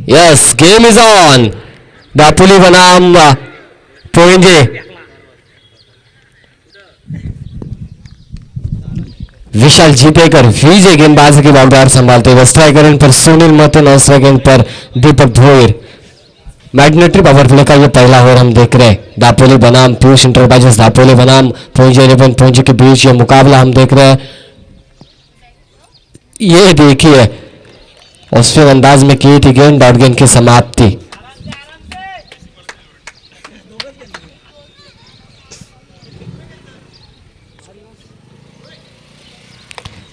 Yes, game is on. Dapoli बनाम पोंजे. विशाल जीतेकर विजय गेंदबाजी की बागदार संभालते हुए स्ट्राइकर एंड पर सुनील मोते, नॉन स्ट्राइक एंड पर दीपक भोईर. मैग्नेटरी पावर प्ले का ये पहला ओवर हम देख रहे हैं. दापोली बनाम पीयूष इंटरप्राइजेस, दापोली बनाम पोंजे 11 पोंजे के बीच ये मुकाबला हम देख रहे हैं. ये देखिए ऑस्ट्रेलियन अंदाज में की थी गेंद, डॉट गेंद की समाप्ति.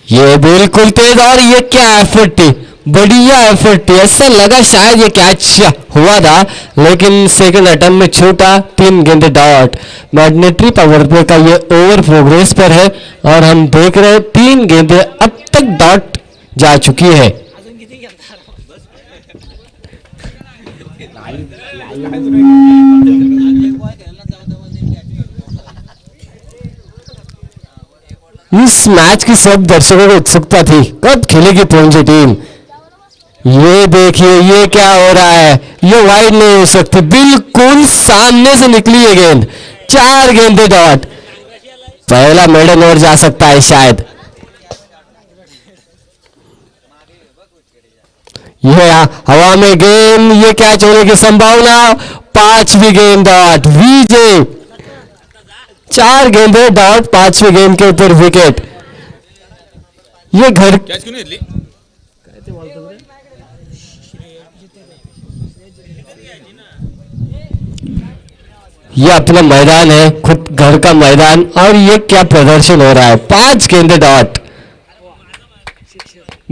ये बिल्कुल तेज, और ये क्या एफर्ट थी, बढ़िया एफर्ट थी. ऐसा लगा शायद ये कैच हुआ था, लेकिन सेकंड अटेम्प्ट में छूटा. 3 गेंदे डॉट. मैग्नेटरी पावर प्ले का ये ओवर प्रोग्रेस पर है और हम देख रहे हैं 3 गेंदे अब तक डॉट जा चुकी है. इस मैच की सब दर्शकों को उत्सुकता थी, कब खेलेगी पोंजे टीम. ये देखिए ये क्या हो रहा है, ये वाइड नहीं हो सकती, बिल्कुल सामने से निकली है गेंद. 4 गेंदे डॉट. पहला मेडल ओवर जा सकता है शायद. ये हवा में गेंद, ये कैच होने की संभावना. 5वीं गेंद डॉट. विजय 4 गेंदे डॉट, 5वीं गेंद के ऊपर विकेट. ये घर ये अपना मैदान है, खुद घर का मैदान, और ये क्या प्रदर्शन हो रहा है. 5 गेंदे डॉट.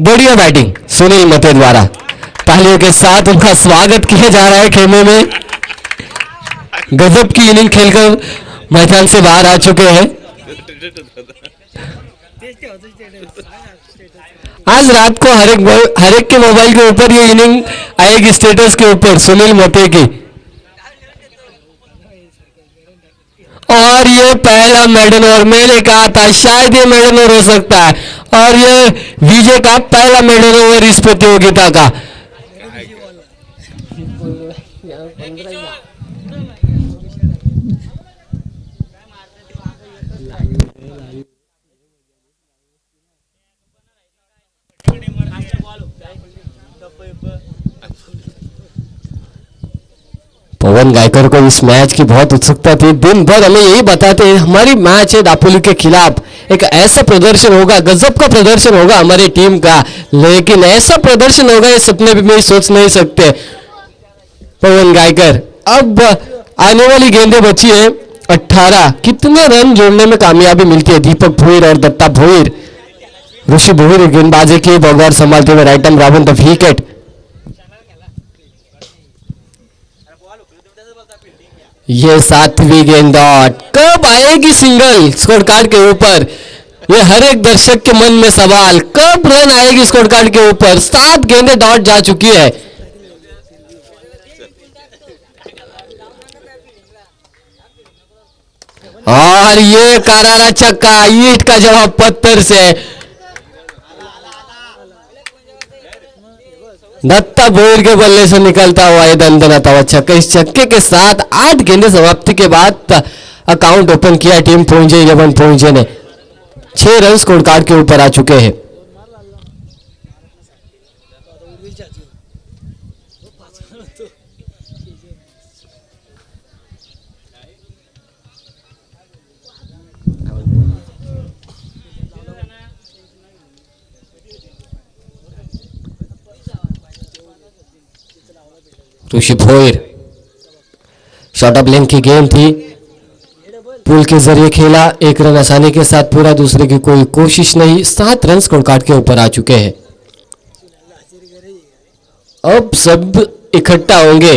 बढ़िया बैटिंग सुनील मोते द्वारा. तालियों के साथ उनका स्वागत किया जा रहा है खेमे में. गजब की इनिंग खेलकर मैदान से बाहर आ चुके हैं. आज रात को हर एक के मोबाइल के ऊपर ये इनिंग आएगी, स्टेटस के ऊपर सुनील मोते की. और ये पहला मेडल ओवर, मैंने कहा था शायद ये मेडल ओवर हो सकता है, और ये विजय का पहला मेडल ओवर इस प्रतियोगिता का. पवन गायकर को इस मैच की बहुत उत्सुकता थी. दिन भर हमें यही बताते हैं हमारी मैच है दापोली के खिलाफ, एक ऐसा प्रदर्शन होगा, गजब का प्रदर्शन होगा हमारी टीम का, लेकिन ऐसा प्रदर्शन होगा ये सपने भी में सोच नहीं सकते. पवन गायकर, अब आने वाली गेंदें बची है 18. कितने रन जोड़ने में कामयाबी मिलती है दीपक भोईर और दत्ता भोईर. ऋषि भोईर गेंदबाजी की बौगार संभालते हुए right arm round the wicket. ये 7वीं गेंद डॉट. कब आएगी सिंगल स्कोर कार्ड के ऊपर, ये हर एक दर्शक के मन में सवाल, कब रन आएगी स्कोर कार्ड के ऊपर. 7 गेंदें डॉट जा चुकी है. और ये करारा छक्का, ईंट का जवाब पत्थर से. दत्ता भोईर के बल्ले से निकलता हुआ ये दंदनाता हुआ छक्का. इस छक्के के साथ 8 गेंदें समाप्ति के बाद अकाउंट ओपन किया टीम पोंजे 11 पोंजे ने. 6 रन स्कोर कार्ड के ऊपर आ चुके हैं. ऋषि भोईर, शॉर्ट ऑफ लेंथ की गेम थी, पुल के जरिए खेला. 1 रन आसानी के साथ पूरा, दूसरे की कोई कोशिश नहीं. 7 रन स्कोर कार्ड के ऊपर आ चुके हैं. अब सब इकट्ठा होंगे,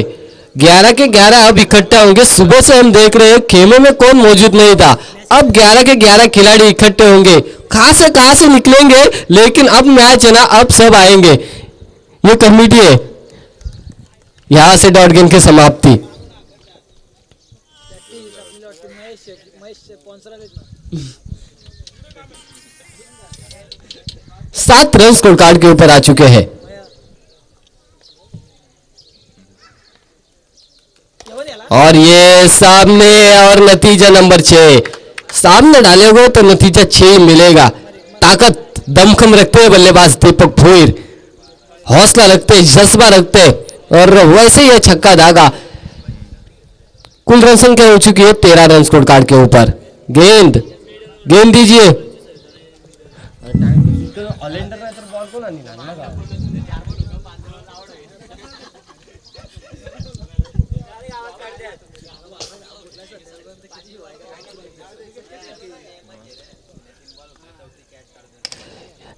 11 के 11 अब इकट्ठा होंगे. सुबह से हम देख रहे हैं खेमे में कौन मौजूद नहीं था, अब 11 के 11 खिलाड़ी इकट्ठे होंगे. कहां से निकलेंगे, लेकिन अब मैच है ना, अब सब आएंगे. ये कमेटी है, यहां से डॉट गेंद की समाप्ति. 7 रन स्कोर कार्ड के ऊपर आ चुके हैं. और ये सामने, और नतीजा नंबर 6 सामने डालोगे तो नतीजा 6 मिलेगा। ताकत दमखम रखते हैं बल्लेबाज दीपक भोईर, हौसला रखते, जज्बा रखते, और वैसे ही छक्का दागा। कुल रन संख्या हो चुकी है 13 रन स्कोर कार्ड के ऊपर। गेंद दीजिए।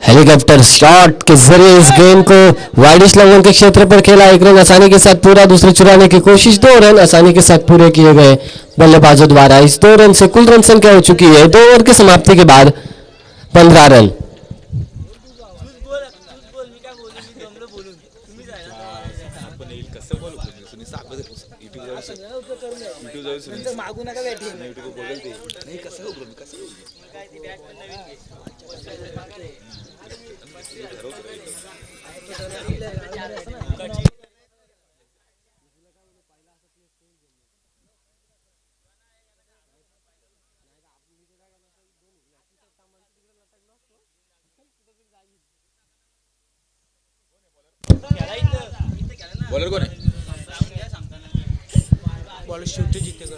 हेलीकॉप्टर शॉट के जरिए इस गेंद को वाइडिश लंघन के क्षेत्र पर खेला। 1 रन आसानी के साथ पूरा, दूसरे चुराने की कोशिश, 2 रन आसानी के साथ पूरे किए गए बल्लेबाजों द्वारा। इस 2 रन से कुल रन संख्या हो चुकी है 2 ओवर की समाप्ति के बाद 15 रन। बॉलर कोण आहे? Bowler Shivtej Jitekar.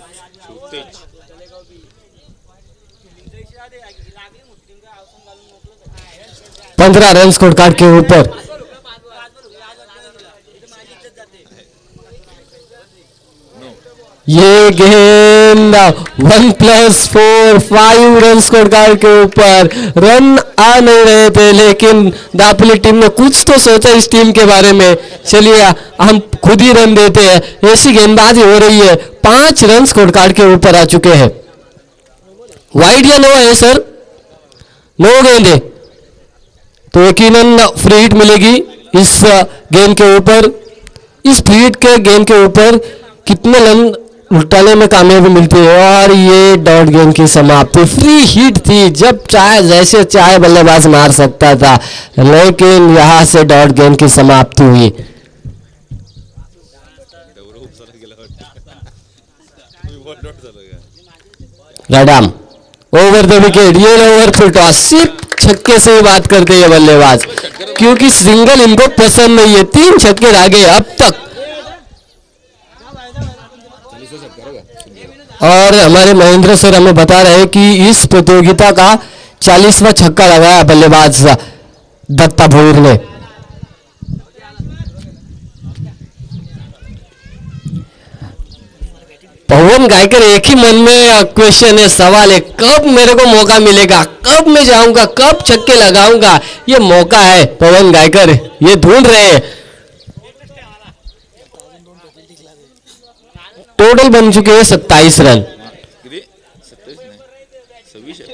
15 run score card के ऊपर। ये गेंद 1+4 5 रन स्कोर कार्ड के ऊपर। रन आ नहीं रहे थे, लेकिन दापोली टीम ने कुछ तो सोचा इस टीम के बारे में। चलिए हम खुद ही रन देते हैं, ऐसी गेंदबाजी हो रही है। 5 रन स्कोर कार्ड के ऊपर आ चुके हैं। वाइड या नो है सर? नो गेंद है तो यकीनन फ्री हिट मिलेगी इस गेंद के ऊपर। इस फ्री हिट के गेंद के ऊपर कितने रन उल्टाने में कामयाबी मिलती है। और ये डॉट गेंद की समाप्ति। फ्री हिट थी, जब चाहे जैसे चाहे बल्लेबाज मार सकता था, लेकिन यहां से डॉट गेंद की समाप्ति हुई। रडाम ओवर द विकेट। ये ओवर फुल टॉस, सिर्फ छक्के से ही बात करते हैं बल्लेबाज, क्योंकि सिंगल इनको पसंद नहीं है। 3 छक्के दागे अब तक। और हमारे महेंद्र सर हमें बता रहे हैं कि इस प्रतियोगिता का 40वां छक्का लगाया बल्लेबाज दत्ता भोईर ने। पवन गायकर एक ही मन में क्वेश्चन है, सवाल है, कब मेरे को मौका मिलेगा, कब मैं जाऊंगा, कब छक्के लगाऊंगा। ये मौका है पवन गायकर, ये ढूंढ रहे हैं। टोटल बन चुके हैं 27 रन।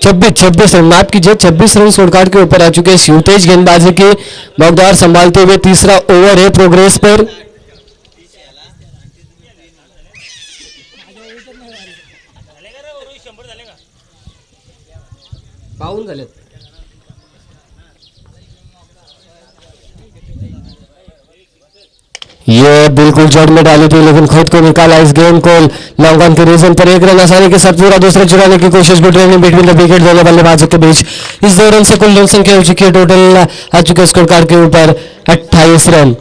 26 रन, माफ कीजिए 26 रन स्कोर कार्ड के ऊपर आ चुके हैं। शिवतेज गेंदबाजी की मकदार संभालते हुए तीसरा ओवर है प्रोग्रेस पर। ये बिल्कुल जड़ में डाली थी, लेकिन खुद को निकाला इस गेंद को लॉन्ग ऑन के रीजन पर। 1 रन आसानी के साथ पूरा, दूसरे चुराने की कोशिश बिटवीन द विकेट दोनों बल्लेबाजों के बीच। इस 2 रन से कुल रन संख्या हो चुकी है टोटल आ चुके स्कोर कार्ड के ऊपर 28 रन।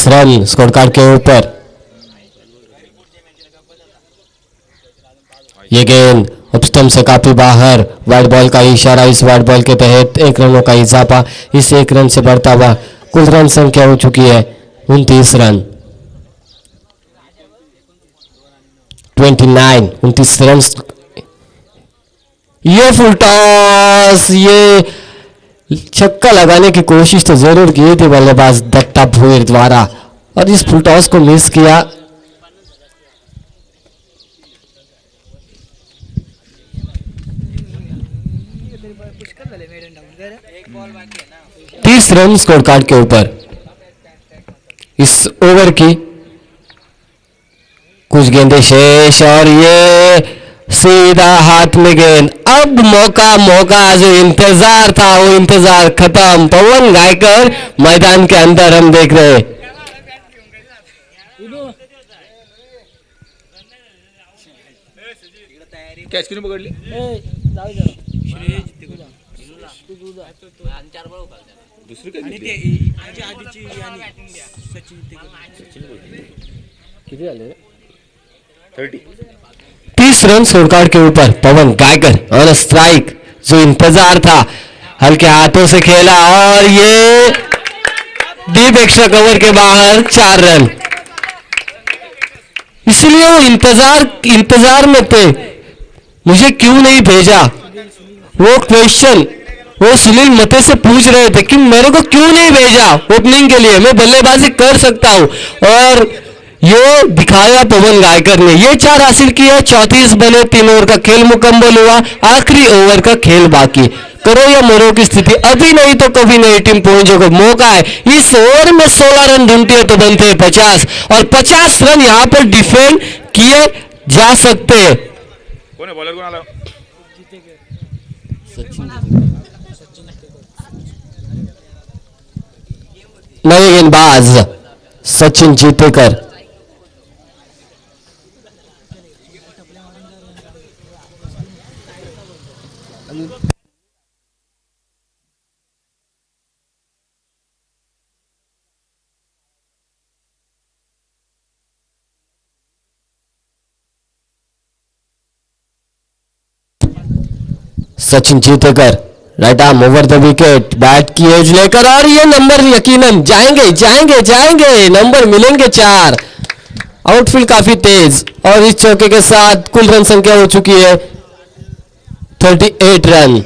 रन स्कोर कार्ड के ऊपर। ये गेंद स्टंप से काफी बाहर, वाइड बॉल का इशारा। इस वाइड बॉल के तहत 1 रनों का इजाफा, इस 1 रन से बढ़ता हुआ कुल रन संख्या हो चुकी है 29 रन। 29 रन। ये फुल टॉस, ये छक्का लगाने की कोशिश तो जरूर की थी बल्लेबाज दत्ता भोईर द्वारा, और इस फुल टॉस को मिस किया। 30 रन स्कोर कार्ड के ऊपर। इस ओवर की कुछ गेंदें शेष, और ये सीधा हाथ में गेंद। अब मौका मौका जो इंतजार था वो इंतजार खत्म। पवन गायकर मैदान के अंदर हम देख रहे हैं। कॅच किती पकडली दुसरी काय किती झाले? 30 30 रन स्कोर कार्ड के ऊपर पवन गायकर और स्ट्राइक। जो इंतजार था हल्के हाथों से खेला और ये डीप एक्स्ट्रा कवर के बाहर 4 रन। इसलिए वो इंतजार में थे, मुझे क्यों नहीं भेजा। वो क्वेश्चन वो सुनील मते से पूछ रहे थे कि मेरे को क्यों नहीं भेजा ओपनिंग के लिए, मैं बल्लेबाजी कर सकता हूं। और ये दिखाया पवन गायकर ने। ये 4 हासिल किया। 34 बने, 3 ओवर का खेल मुकम्मल हुआ। आखिरी ओवर का खेल बाकी। करो या मरो की स्थिति, अभी नहीं तो कभी नहीं टीम पहुंचे को मौका है। इस ओवर में 16 रन ढूंढती है तो बनते हैं 50 और 50 रन यहां पर डिफेंड किए जा सकते हैं। कोण आहे बॉलर कोण आला नए गेंदबाज Sachin Jitekar. Sachin Jitekar right arm over the wicket, bat की एज लेकर और ये नंबर यकीनन जाएंगे जाएंगे जाएंगे, नंबर मिलेंगे 4। आउटफील्ड काफी तेज और इस चौके के साथ कुल रन संख्या हो चुकी है 38 रन।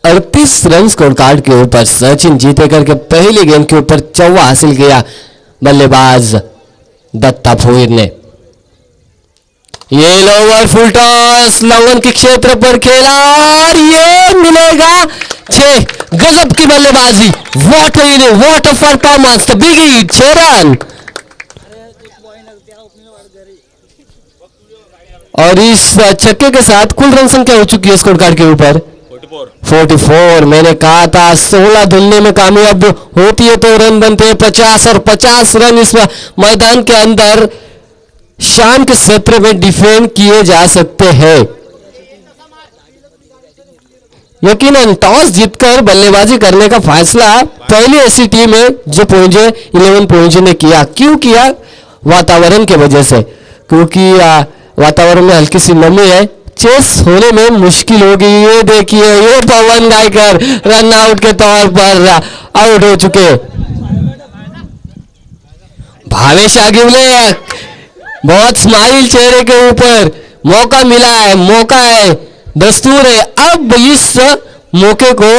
अड़तीस रन स्कोर कार्ड के ऊपर सचिन जीतेकर के पहली गेंद के ऊपर चौवा हासिल किया बल्लेबाज दत्ता भोईर ने। ये लोअर फुल टॉस लंगन के क्षेत्र पर खेला और ये मिलेगा 6। गजब की बल्लेबाजी, what a performance, big hit, 6 run. और इस छक्के के साथ कुल रन संख्या हो चुकी है स्कोर कार्ड के ऊपर 44। मैंने कहा था 16 धुलने में कामयाब होती है तो रन बनते हैं 50 और 50 रन इस मैदान के अंदर शाम के सत्र में डिफेंड किए जा सकते हैं। यकीनन टॉस जीतकर बल्लेबाजी करने का फैसला पहली ऐसी टीम है जो 11 पहुंचे ने किया। क्यों किया? वातावरण की वजह से, क्योंकि वातावरण में हल्की सी नमी है, चेस होने में मुश्किल होगी। ये देखिए ये पवन गायकर रन आउट के तौर पर आउट हो चुके। भावेश आगिवले बहुत स्माइल चेहरे के ऊपर, मौका मिला है, मौका है, दस्तूर है। अब इस मौके को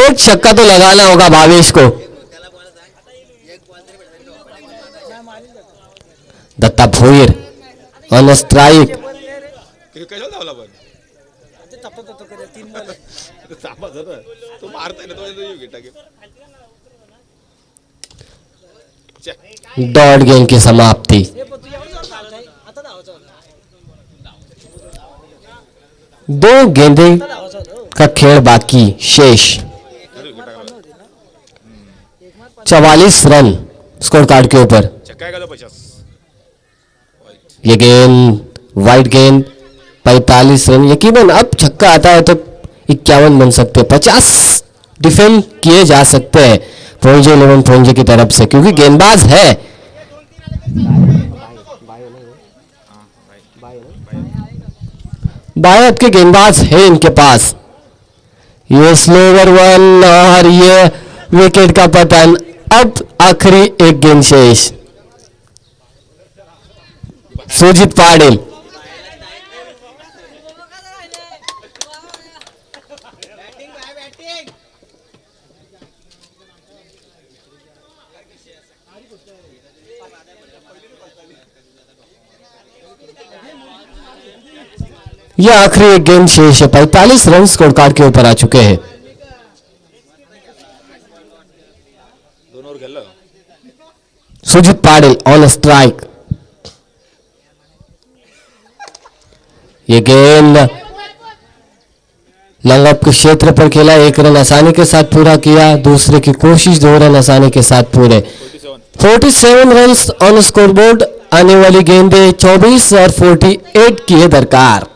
एक छक्का तो लगाना होगा भावेश को। Datta Bhoir on strike. कशाला धावला पण थांबा जरा, तो मारताय ना तो विकेट टाकेल। डॉट गेंद की समाप्ति। दो गेंदे का खेल बाकी शेष। 44 रन स्कोर कार्ड के ऊपर। छक्का है का तो 50। ये गेंद वाइड गेंद 45 रन। यकीनन अब छक्का आता है तो 51 बन सकते हैं, 50 डिफेंड किए जा सकते हैं पहुंचे 11 पहुंचे की तरफ से, क्योंकि गेंदबाज है। बायत के गेंदबाज है इनके पास। ये स्लोवर वन और ये विकेट का पतन। अब आखिरी एक गेंद शेष। सुजीत पाटिल यह आखिरी एक गेंद शेष है। 45 रन स्कोर कार्ड के ऊपर आ चुके हैं। सुजित पाटिल ऑन स्ट्राइक। ये गेंद लॉन्ग ऑफ के क्षेत्र पर खेला, एक रन आसानी के साथ पूरा किया, दूसरे की कोशिश 2 रन आसानी के साथ पूरे। 47 रन्स ऑन स्कोरबोर्ड, आने वाली गेंदें 24 और 48 की है दरकार।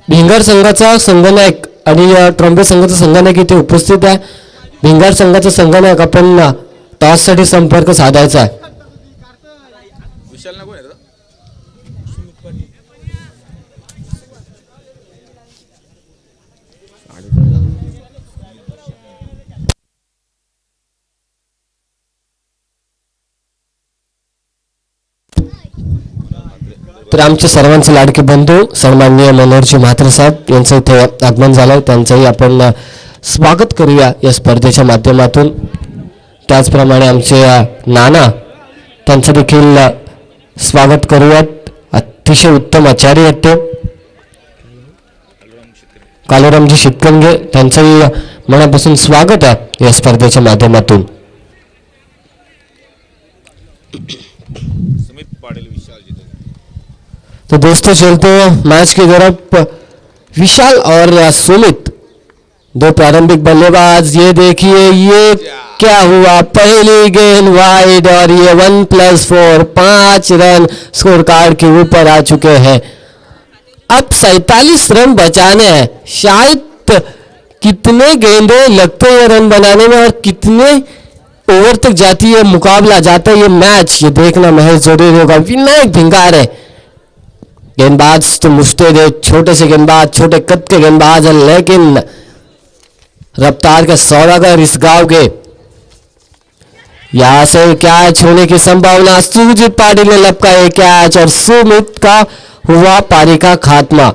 भिंगार संघाचा संघनायक आणि ट्रॉम्बे संघाचा संघनायक इथे उपस्थित आहे। भिंगार संघाचा संघनायक आपण टॉस साठी संपर्क साधायचा आहे। विशाल नको आहे दादा. तर आमचे सर्वांचे लाडके बंधू सन्माननीय मनोहरजी म्हात्रे साहेब यांचं इथे आगमन झालंय, त्यांचंही आपण स्वागत करूया या स्पर्धेच्या माध्यमातून। त्याचप्रमाणे आमचे नाना त्यांचं देखील स्वागत करूयात। अतिशय उत्तम आचार्य आहेत ते कालुरामजी शितकंगे, त्यांचंही मनापासून स्वागत आहे या स्पर्धेच्या माध्यमातून। सुमित पाटिल विशाल जी तो दोस्तों चलते हैं मैच की तरफ। विशाल और सुमित दो प्रारंभिक बल्लेबाज। ये देखिए ये क्या हुआ, पहली गेंद वाइड और ये 1+4 5 रन स्कोर कार्ड के ऊपर आ चुके हैं। अब 47 रन बचाने हैं। शायद कितने गेंदें लगते हैं रन बनाने में और कितने ओवर तक जाती है, मुकाबला जाता है ये मैच, ये देखना महज जरूरी होगा। विनायक भिंगार है गेंदबाज, तो मुश्किल है, छोटे से गेंदबाज, छोटे कद के गेंदबाज है, लेकिन रफ्तार के सौदागर इस गांव के। यहां से कैच होने की संभावना, सुजीत पाटिल ने लपका कैच और सुमित का हुआ पारी का खात्मा।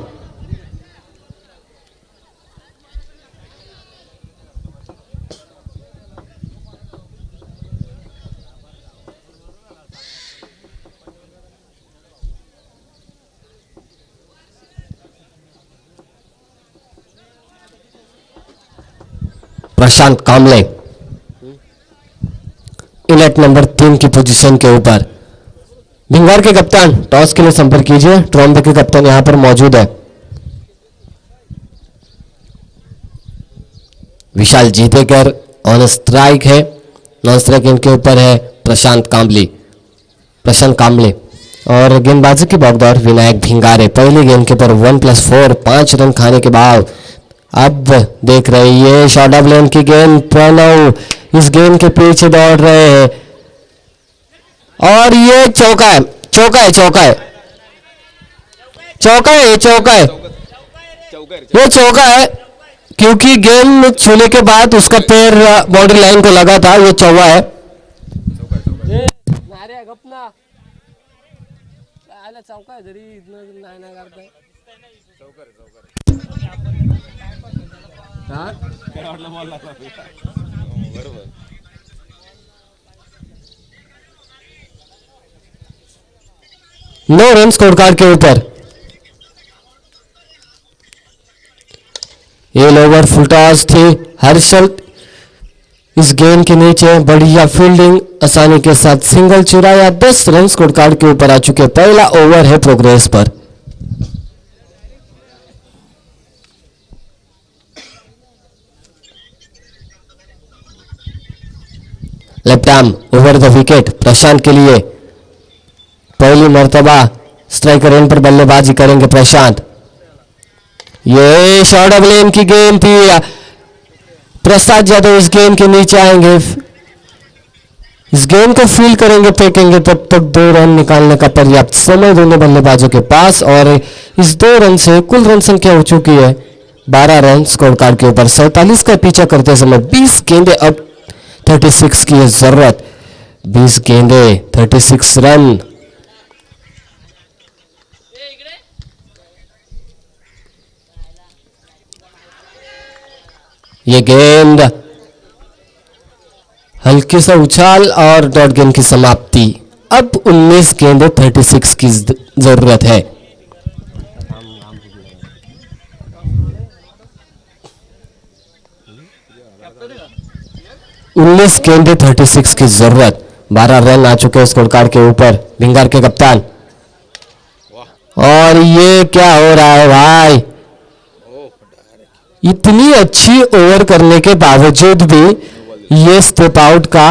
प्रशांत कामले इलेट नंबर 3 की पोजीशन के ऊपर। भिंगार के कप्तान टॉस के लिए संपर्क कीजिए। ट्रॉम्बे के कप्तान यहां पर मौजूद है। विशाल जीतेकर ऑन स्ट्राइक है, नॉन स्ट्राइक इनके ऊपर है प्रशांत कांबले और गेंदबाजी की बौखदौर विनायक भिंगारे। पहली गेंद के ऊपर 1+4 5 रन खाने के बाद अब देख रहे ये शॉर्ट ऑफ लेन की गेंद, प्रणव इस गेंद के पीछे दौड़ रहे हैं और ये चौका है, वो चौका है क्योंकि गेंद छूने के बाद उसका पैर बाउंड्री लाइन को लगा था, ये चौका है। बरोबर. नो रन स्कोर कार्ड के ऊपर। ये ओवर फुल टॉस थी, हर्षल इस गेंद के नीचे बढ़िया फील्डिंग आसानी के साथ सिंगल चुराया। 10 रन स्कोर कार्ड के ऊपर आ चुके। पहला ओवर है प्रोग्रेस पर। Left arm over the wicket Prashant के लिए पहली मर्तबा स्ट्राइकर एंड पर बल्लेबाजी करेंगे प्रशांत। ये शॉर्ट ऑफ लेन की गेंद थी, प्रसाद यादव इस गेंद के नीचे आएंगे, इस गेंद को फील करेंगे, फेंकेंगे, तब तक 2 रन निकालने का पर्याप्त समय दोनों बल्लेबाजों के पास और इस 2 रन से कुल रन संख्या हो चुकी है 12 रन स्कोर कार्ड के ऊपर। 47 का पीछा करते समय 20 गेंदे, अब 36 की जरूरत। 20 गेंदे 36 रन। ये गेंद हल्के सा उछाल और डॉट गेंद की समाप्ति। अब 19 गेंदे 36 की जरूरत है। उन्नीस गेंदे 36 की जरूरत। 12 रन आ चुके हैं स्कोर कार्ड के ऊपर भिंगार के कप्तान। और ये क्या हो रहा है भाई, इतनी अच्छी ओवर करने के बावजूद भी ये स्टेप आउट का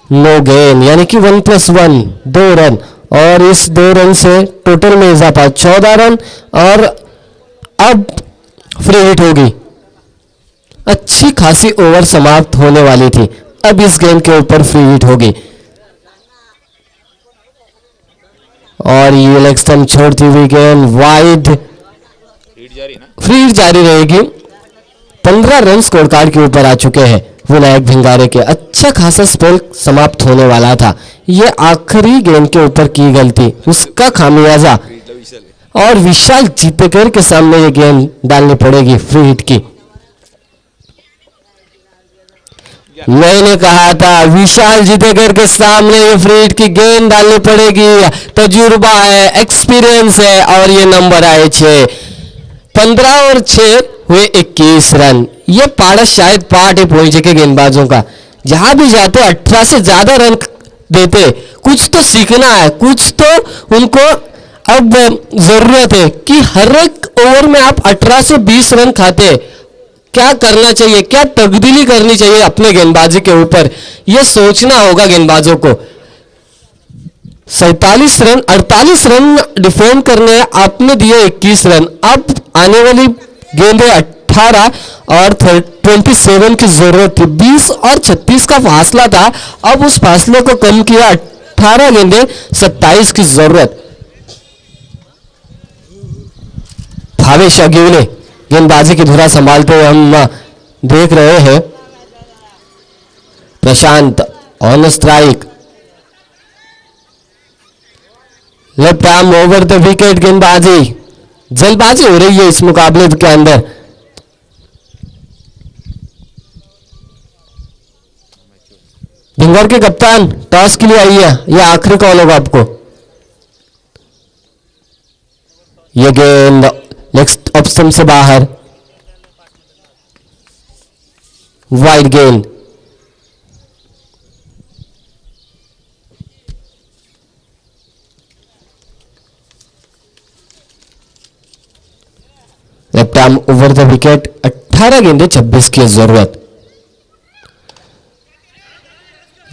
नो गेन, यानी कि 1+1 2 रन और इस 2 रन से टोटल में इजाफा 14 रन और अब फ्री हिट होगी। अच्छी खासी ओवर समाप्त होने वाली थी, अब इस गेंद के ऊपर फ्री हिट होगी और ये लेग स्टंप छोड़ती हुई गेंद वाइड, फ्री हिट जारी रहेगी। 15 रन स्कोर कार्ड के ऊपर आ चुके हैं विनायक भिंगारे के। अच्छा खासा स्पेल समाप्त होने वाला था, ये आखिरी गेंद के ऊपर की गलती, उसका खामियाजा और विशाल जीतेकर के सामने ये गेंद डालनी पड़ेगी फ्री हिट की। मैंने कहा था विशाल जीतेकर के सामने ये फ्री हिट की गेंद डालनी पड़ेगी, तजुर्बा है, एक्सपीरियंस है और ये नंबर आए 6। 15 और 6 हुए 21 रन। ये पाड़ा शायद पार्ट है पहुंचे के गेंदबाजों का, जहां भी जाते 18 से ज्यादा रन देते। कुछ तो सीखना है, कुछ तो उनको अब जरूरत है कि हर एक ओवर में आप 18 से 20 रन खाते, क्या करना चाहिए, क्या तब्दीली करनी चाहिए अपने गेंदबाजी के ऊपर, यह सोचना होगा गेंदबाजों को। 47 रन 48 रन डिफेंड करने, आपने दिए 21 रन। अब आने वाली गेंदे 18 और 27 की जरूरत थी। 20 और 36 का फासला था, अब उस फासले को कम किया, 18 गेंदे 27 की जरूरत। भावेश अग्निहोत्री गेंदबाजी की धुरा संभालते हुए हम देख रहे हैं। Prashant on strike, left arm over the wicket गेंदबाजी, जल्दबाजी हो रही है इस मुकाबले के अंदर। भिंगर के कप्तान टॉस के लिए आइए, यह आखिरी कॉल होगा आपको। यह गेंद नेक्स्ट ऑप्शन से बाहर, वाइड गेंद। Left arm over the wicket, 18 गेंदे 26 की जरूरत।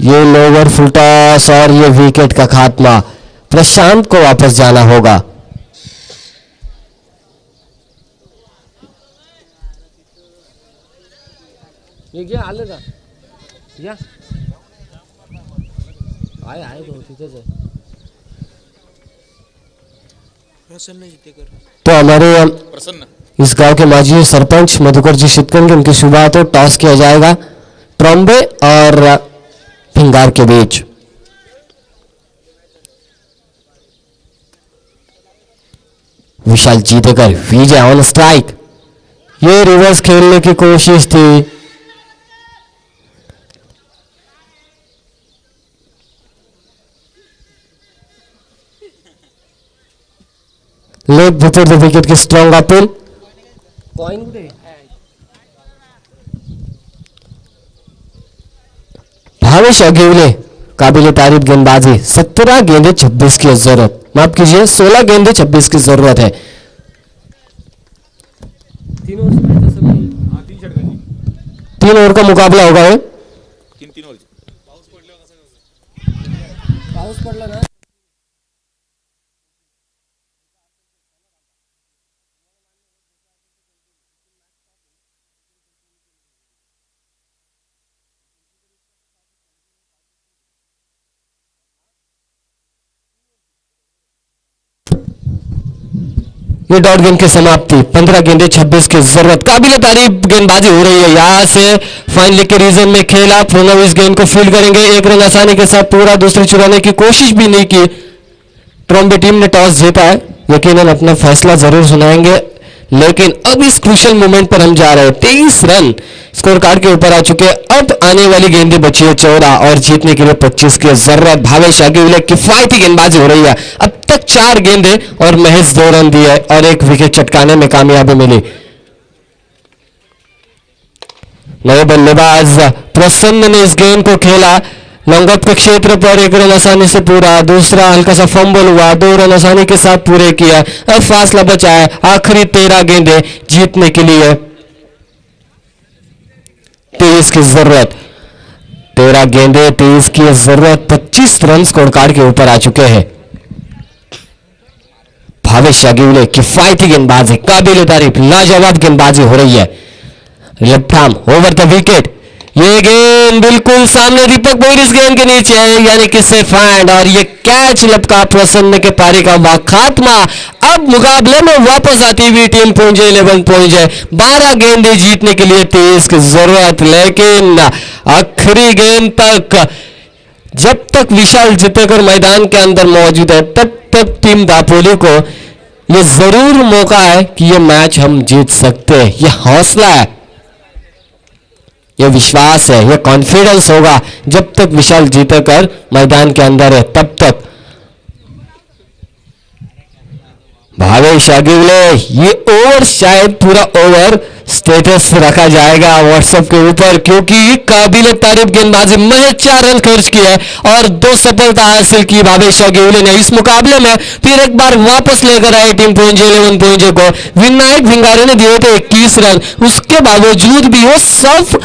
ये लोअर फुल टॉस और ये विकेट का खात्मा। प्रशांत को वापस जाना होगा। ये क्या आले का या आए तो तिथेच आहे। तो हमारे प्रसन्न इस गांव के माजी सरपंच मधुकर जी शितकन के उनकी शुरुआत हो, टॉस किया जाएगा ट्रॉम्बे और फिंगार के बीच। विशाल जीतेकर विजय ऑन स्ट्राइक। ये रिवर्स खेलने की कोशिश थी, लेग बिफोर द विकेट की स्ट्रॉन्ग अपील। भावेश अगेवले काबिल तारीफ गेंदबाजी। 17 गेंदे 26 की जरूरत, माफ कीजिए 16 गेंदे 26 की जरूरत है। 3 ओवर का मुकाबला होगा। ये 3 ओवर पाऊस पडला ना। ये डॉट गेंद की समाप्ति। 15 गेंदे 26 की जरूरत। काबिल तारीफ गेंदबाजी हो रही है। यहां से फाइनली के रीजन में खेला। प्रणव इस गेंद को फील्ड करेंगे, एक रन आसानी के साथ पूरा, दूसरी चुराने की कोशिश भी नहीं की। ट्रॉम्बे टीम ने टॉस जीता है, यकीनन अपना फैसला जरूर सुनाएंगे, लेकिन अब इस क्रूशियल मोमेंट पर हम जा रहे हैं। 23 रन स्कोर कार्ड के ऊपर आ चुके हैं। अब आने वाली गेंदें बची है 14 और जीतने के लिए 25 की जरूरत। भावेश अगेवले किफायती गेंदबाजी हो रही है। अब तक 4 गेंदे और महज 2 रन दिए और 1 विकेट चटकाने में कामयाबी मिली। नए बल्लेबाज प्रसन्न ने इस गेंद को खेला लॉन्ग ऑफ के क्षेत्र पर, 1 रन आसानी से पूरा, दूसरा हल्का सा फंबल हुआ, 2 रन आसानी के साथ पूरे किया। अब फासला बचा है आखिरी 13 गेंदे जीतने के लिए। 23 की जरूरत, 13 गेंदे 23 की जरूरत। 25 रन स्कोर कार्ड के ऊपर आ चुके हैं। भावेश अगेवले किफायती गेंदबाजी, काबिल तारीफ, लाजवाब गेंदबाजी हो रही है। Left arm over the wicket. ये गेंद बिल्कुल सामने, दीपक बोर इस गेंद के नीचे है, यानी कि सेफ हैंड, और ये कैच लपका प्रसन्न के पारी का खात्मा। अब मुकाबले में वापस आती हुई टीम पहुंचे 11 पहुंचे। 12 गेंदे जीतने के लिए 23 की जरूरत, लेकिन आखिरी गेंद तक जब तक विशाल जीतेकर मैदान के अंदर मौजूद है तब तक टीम दापोली को यह जरूर मौका है कि यह मैच हम जीत सकते हैं। यह हौसला है, यह विश्वास है, यह कॉन्फिडेंस होगा। जब तक विशाल जीतेकर मैदान के अंदर है तब तक। भावेश अगेवले, ये ओवर शायद पूरा ओवर स्टेटस रखा जाएगा व्हाट्सएप के ऊपर, क्योंकि काबिल तारीफ गेंदबाजी, महज 4 रन खर्च किया और 2 सफलता हासिल की भावेश अगेवले ने। इस मुकाबले में फिर एक बार वापस लेकर आए टीम पहुंचे 11 पहुंचे को। विनायक भिंगारे ने दिए थे 21 रन, उसके बावजूद भी वो सब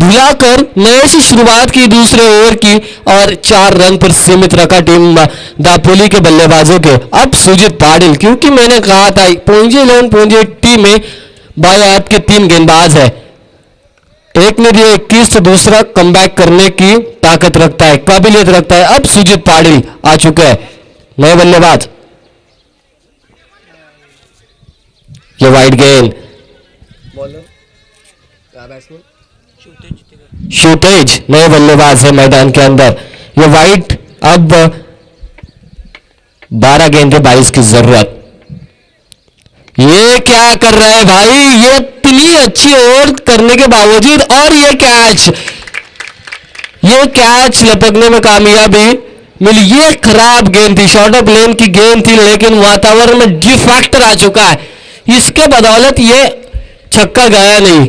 भुलाकर नए से शुरुआत की दूसरे ओवर की और 4 रन पर सीमित रखा टीम दापोली के बल्लेबाजों के। अब सुजीत पाटिल, क्योंकि मैंने कहा था पहुंचे 11 पहुंचे टीम में बाएं हाथ के 3 गेंदबाज है, एक ने दिया 21 तो दूसरा कमबैक करने की ताकत रखता है, काबिलियत रखता है। अब सुजीत पाटिल आ चुके हैं नए बल्लेबाज। ये वाइड गेंद, शूटेज नए बल्लेबाज है मैदान के अंदर। ये वाइड, अब 12 गेंदे 22 की जरूरत। ये क्या कर रहा है भाई, ये इतनी अच्छी ओवर करने के बावजूद, और ये कैच लपकने में कामयाबी मिली। ये खराब गेंद थी, शॉर्ट ऑफ लेन की गेंद थी, लेकिन वातावरण में डिफेक्टर आ चुका है, इसके बदौलत ये छक्का गया नहीं।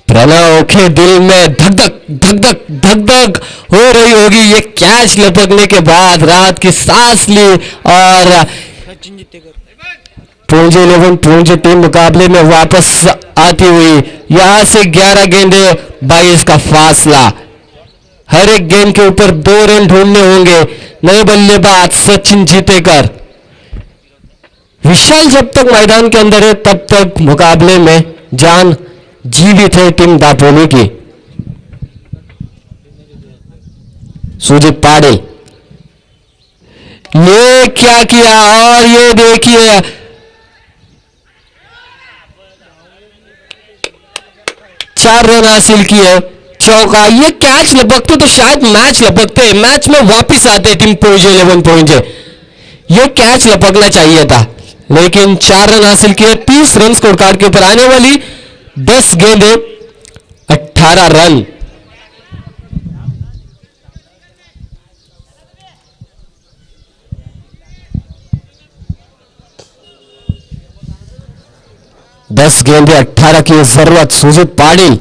प्रणव के दिल में धक धक धक धक धक धक हो रही होगी। ये कैच लपकने के बाद रात की सांस ली और पूंजे 11 पूंजे टीम मुकाबले में वापस आती हुई। यहां से 11 गेंदे 22 का फासला। हर एक गेंद के ऊपर 2 रन ढूंढने होंगे नए बल्लेबाज सचिन जीतेकर। विशाल जब तक मैदान के अंदर है तब तक मुकाबले में जान जीवित है टीम दापोली की। सुजीत पाटिल, ये क्या किया, और ये देखिए 4 रन हासिल किए, चौका। ये कैच लपकते तो शायद मैच लपकते, मैच में वापस आते टीम पहुंचे 11 पहुंचे। ये कैच लपकना चाहिए था, लेकिन 4 रन हासिल किए। 30 रन स्कोर कार्ड के ऊपर आने वाली 10 गेंदें 18 रन। दस गेंदे 18 की जरूरत सुजीत पाटिल,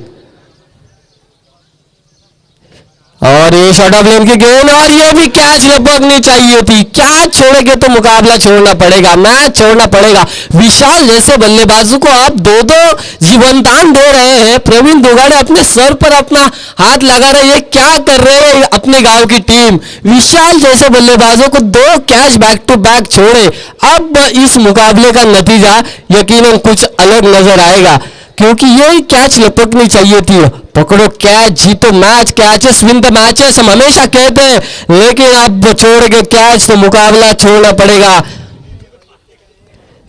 और ये शॉर्ट ऑफ लेन की गेंद, और ये भी कैच लपकनी चाहिए थी। कैच छोड़ेंगे तो मुकाबला छोड़ना पड़ेगा, मैच छोड़ना पड़ेगा। विशाल जैसे बल्लेबाजों को आप 2-2 जीवनदान दे रहे हैं। प्रवीण दुगाड़े अपने सर पर अपना हाथ लगा रहे हैं, क्या कर रहे हैं अपने गांव की टीम। विशाल जैसे बल्लेबाजों को 2 कैच बैक टू बैक छोड़े। अब इस मुकाबले का नतीजा यकीनन कुछ अलग नजर आएगा, क्योंकि ये कैच लपकनी चाहिए थी। पकड़ो कैच, जीतो match, catches win the matches हम हमेशा कहते हैं, लेकिन अब छोड़ के कैच तो मुकाबला छोड़ना पड़ेगा।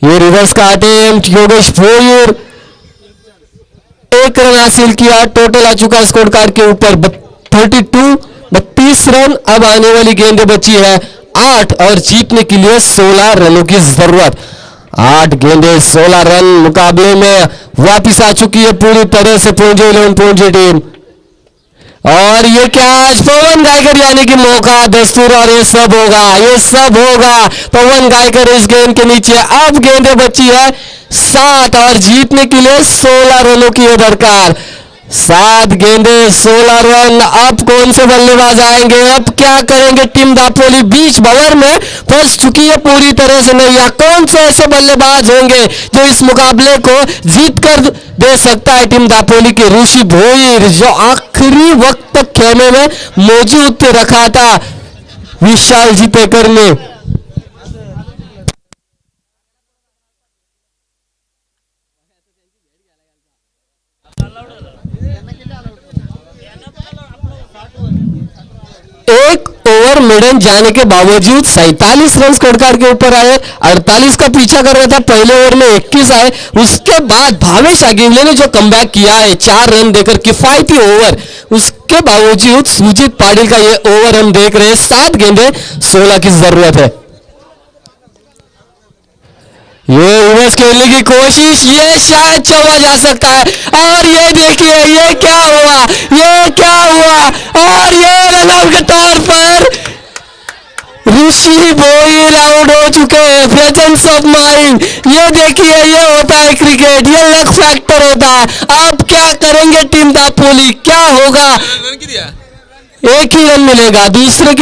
ये रिवर्स का अटेम्प्ट, योगेश भोईर 1 रन हासिल किया। टोटल आ चुका स्कोर कार्ड के ऊपर 32 रन। अब आने वाली गेंदें बची है 8 और जीतने के लिए 16 रनों की जरूरत। 8 गेंदें 16 रन मुकाबले में वापिस आ चुकी है पूरी तरह से पहुंचे 11 पहुंचे टीम। और ये कैच पवन गायकर, यानी कि मौका दस्तूर, और ये सब होगा, ये सब होगा। पवन गायकर इस गेंद के नीचे। अब गेंदें बची है 7 और जीतने के लिए 16 रनों की है दरकार। 7 गेंदें 16 रन। अब कौन से बल्लेबाज आएंगे, अब क्या करेंगे टीम दापोली। बीच भंवर में फंस चुकी है पूरी तरह से नैया। कौन से ऐसे बल्लेबाज होंगे जो इस मुकाबले को जीत कर दे सकता है टीम दापोली के। ऋषि भोईर जो आखिरी वक्त तक खेमे में मौजूद रखा था विशाल जीतेकर ने। एक ओवर मिडन जाने के बावजूद 47 रन स्कोर कार्ड के ऊपर आए। 48 का पीछा कर रहा था, पहले ओवर में 21 आए। उसके बाद भावेश आगिवले ने जो कमबैक किया है 4 रन देकर, किफायती ओवर। उसके बावजूद सुजीत पाटिल का ये ओवर हम देख रहे हैं। 7 गेंदें 16 की जरूरत है। ये रिवर्स खेलने की कोशिश, ये शायद चौका जा सकता है। और ये देखिए ये क्या हुआ, ये क्या हुआ, और ये रन आउट के तौर पर ऋषि भोईर आउट हो चुके हैं। प्रेजेंस ऑफ माइंड, ये देखिए ये होता है क्रिकेट, ये लक फैक्टर होता है। अब क्या करेंगे टीम दापोली, क्या होगा। एक ही रन मिलेगा, दूसरे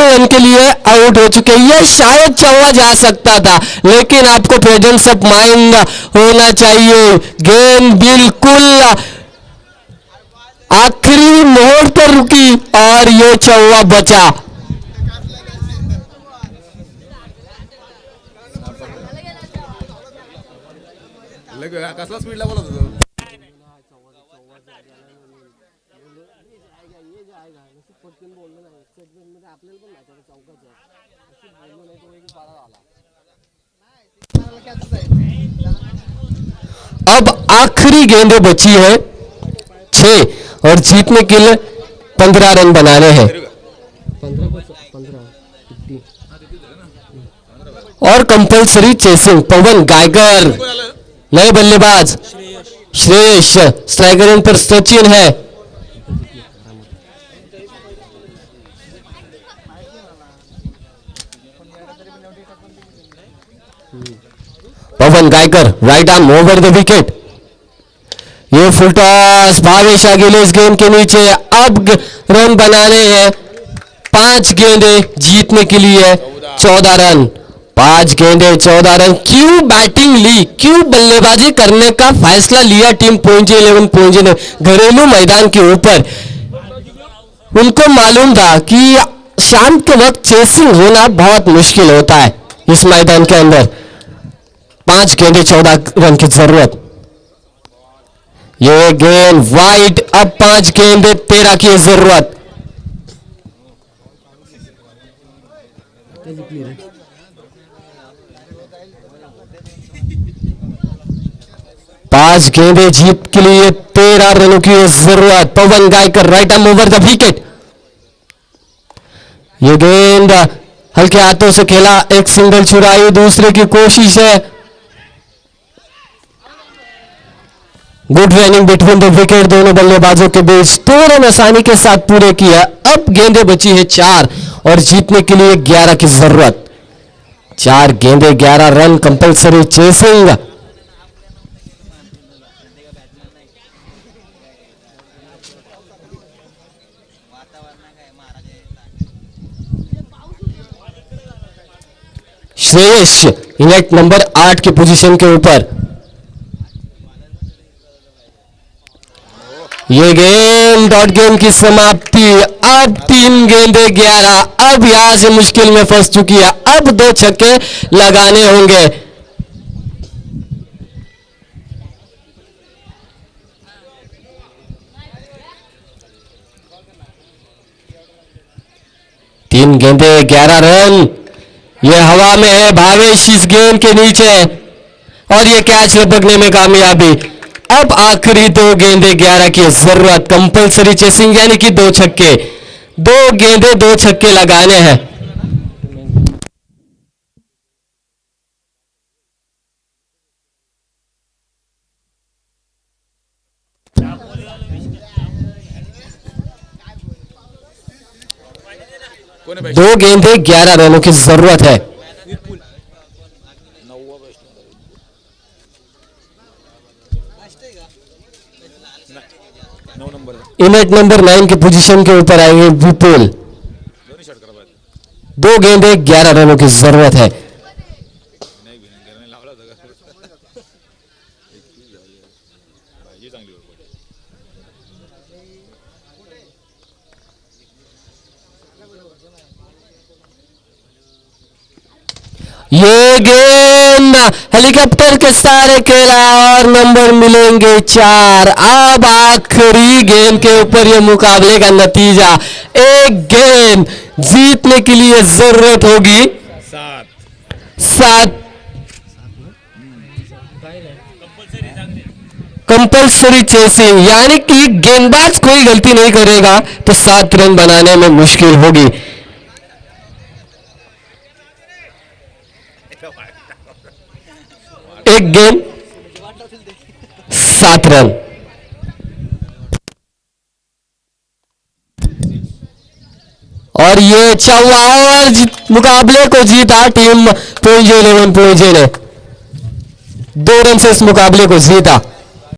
रन के लिए आउट हो चुके। ये शायद चौका जा सकता था, लेकिन आपको प्रेजेंस ऑफ माइंड होना चाहिए। गेंद बिल्कुल आखिरी मोड़ पर रुकी और ये चौका बचा। कसला स्पीडला बोलत होतो. अब आखिरी गेंदें बची है 6 और जीतने के लिए 15 रन बनाने हैं। और कंपल्सरी चेसिंग। पवन गायकर नए बल्लेबाज, श्रेयस स्ट्राइकर एंड पर सचिन है। Pawan Gaikar right arm over the wicket. ये फुल टॉस, भावेश आगिले इस गेंद के नीचे। अब रन बनाने हैं 5 गेंदें जीतने के लिए 14 रन। 5 गेंदे 14 रन। क्यों बैटिंग ली, क्यों बल्लेबाजी करने का फैसला लिया टीम पुंजी 11 पुंजी ने घरेलू मैदान के ऊपर? उनको मालूम था कि शाम के वक्त चेसिंग होना बहुत मुश्किल होता है इस मैदान के अंदर। 5 गेंदे 14 रन की जरूरत। ये गेंद वाइड, अब 5 गेंदे 13 की जरूरत। पांच गेंदे जीत के लिए 13 रनों की जरूरत। Pawan Gaikar right arm over the wicket. ये गेंद हल्के हाथों से खेला, एक सिंगल चुराई, दूसरे की कोशिश है। Good running between the wicket, दोनों बल्लेबाजों के बीच। 2 रन आसानी के साथ पूरे किया। अब गेंदें बची है 4 और जीतने के लिए 11 की जरूरत। 4 गेंदे 11 run, compulsory chasing. Shreyas net number 8 की पोजीशन के ऊपर। ये गेंद डॉट गेम की समाप्ति। अब 3 गेंदे 11। अब यहां से मुश्किल में फंस चुकी है। अब 2 छक्के लगाने होंगे। तीन गेंदे 11 रन। ये हवा में है, भावेश इस गेंद के नीचे और ये कैच लपकने में कामयाबी। अब आखिरी 2 गेंदे 11 की जरूरत। कंपल्सरी चेसिंग यानी कि 2 छक्के। 2 गेंदे 2 छक्के लगाने हैं। कोण आहे 2 गेंदे 11 रनों की जरूरत है। नऊ नंबर इमेट नंबर 9 की पोजीशन के ऊपर आएंगे विपुल। दोन्ही शॉट करा पाहिजे 2 गेंदे 11 रनों की जरूरत है। नाही भिंगरने लावला होता का भाजी चांगली वर पडली. ये गेंद हेलीकॉप्टर के सहारे खेला और नंबर मिलेंगे 4। अब आखिरी गेंद के ऊपर ये मुकाबले का नतीजा। एक गेंद जीतने के लिए जरूरत होगी 7। कंपल्सरी चेसिंग यानी कि गेंदबाज कोई गलती नहीं करेगा तो 7 रन बनाने में मुश्किल होगी। एक गेंद 7 रन। और ये 4वां ओवर मुकाबले को जीता टीम पुंजी 11 पुंजी ने। 2 रन से इस मुकाबले को जीता।